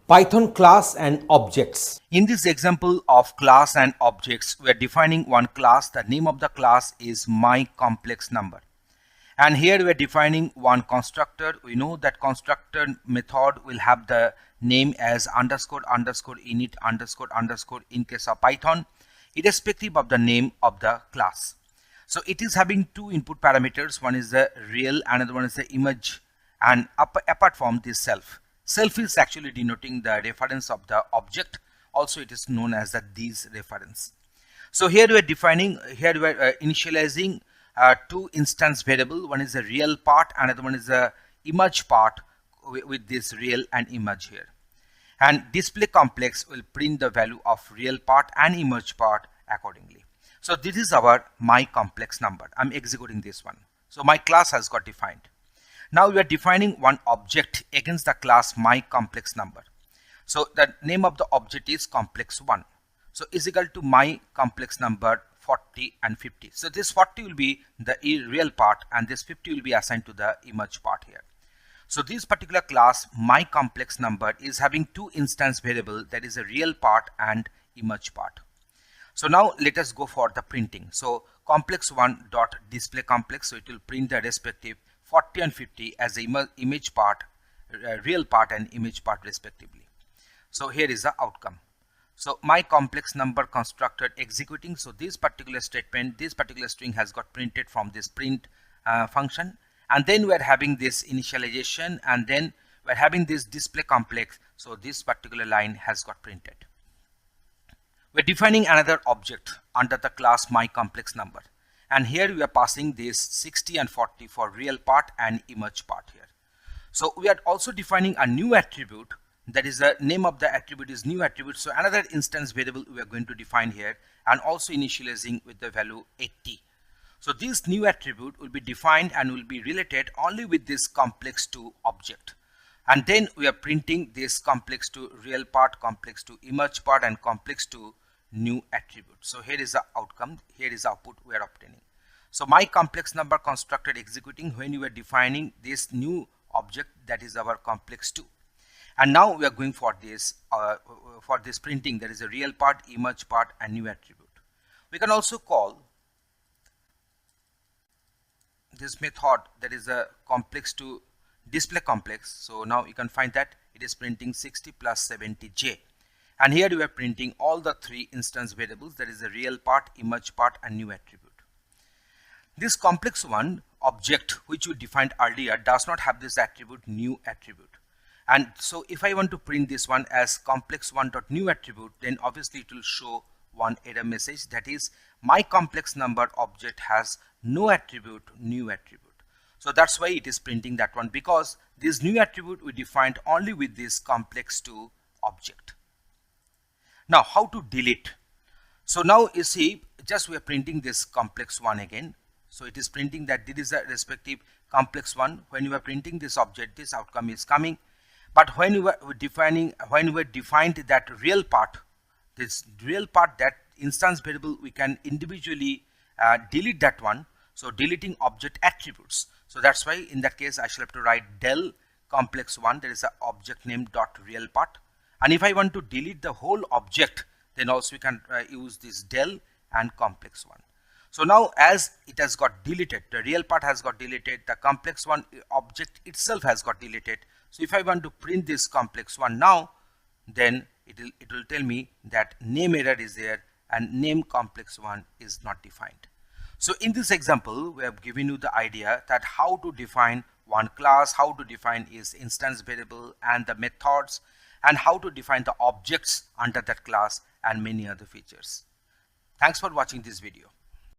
Python class and objects. In this example of class and objects, we are defining one class. The name of the class is myComplexNumber. And here we are defining one constructor. We know that constructor method will have the name as underscore underscore init underscore underscore in case of Python, irrespective of the name of the class. So it is having two input parameters. One is the real, another one is the image. And apart from this self is actually denoting the reference of the object. Also it is known as the these reference. So here we are defining, here we are initializing two instance variable. One is a real part, another one is a image part with this real and image here. And display complex will print the value of real part and image part accordingly. So this is our myComplexNumber. I'm executing this one. So my class has got defined. Now we are defining one object against the class myComplexNumber. So the name of the object is complex1. So is equal to myComplexNumber 40 and 50. So this 40 will be the real part and this 50 will be assigned to the image part here. So this particular class myComplexNumber is having two instance variable, that is a real part and image part. So now let us go for the printing. So complex1 dot display complex, so it will print the respective 40 and 50 as the image part, real part and image part respectively. So here is the outcome. So myComplexNumber constructor executing. So this particular statement, this particular string has got printed from this print function, and then we are having this initialization, and then we are having this display complex. So this particular line has got printed. We're defining another object under the class myComplexNumber, and here we are passing this 60 and 40 for real part and image part here. So we are also defining a new attribute, that is the name of the attribute is new attribute. So another instance variable we are going to define here, and also initializing with the value 80. So this new attribute will be defined and will be related only with this complex2 object. And then we are printing this complex2 real part, complex2 image part, and complex2 new attribute. So here is the outcome, here is the output we are obtaining. So myComplexNumber constructor executing when you are defining this new object, that is our complex2. And now we are going for this printing, that is a real part, image part and new attribute. We can also call this method, that is a complex2 display complex. So now you can find that it is printing 60 plus 70j. And here we are printing all the three instance variables, that is the real part, image part and new attribute. This complex1 object which we defined earlier does not have this attribute new attribute. And so if I want to print this one as complex1.new attribute, then obviously it will show one error message, that is myComplexNumber object has no attribute new attribute. So that's why it is printing that one, because this new attribute we defined only with this complex2 object. Now how to delete? So now you see, just we are printing this complex1 again. So it is printing that this is a respective complex1. When you are printing this object, this outcome is coming. But when we were defined that real part, this real part, that instance variable, we can individually delete that one. So deleting object attributes. So that's why in that case I shall have to write del complex1, there is a object name dot real part. And if I want to delete the whole object, then also we can use this del and complex1. So now as it has got deleted, the real part has got deleted, the complex1 object itself has got deleted. So if I want to print this complex1 now, then it will tell me that name error is there and name complex1 is not defined. So in this example, we have given you the idea that how to define one class, how to define its instance variable and the methods, and how to define the objects under that class and many other features. Thanks for watching this video.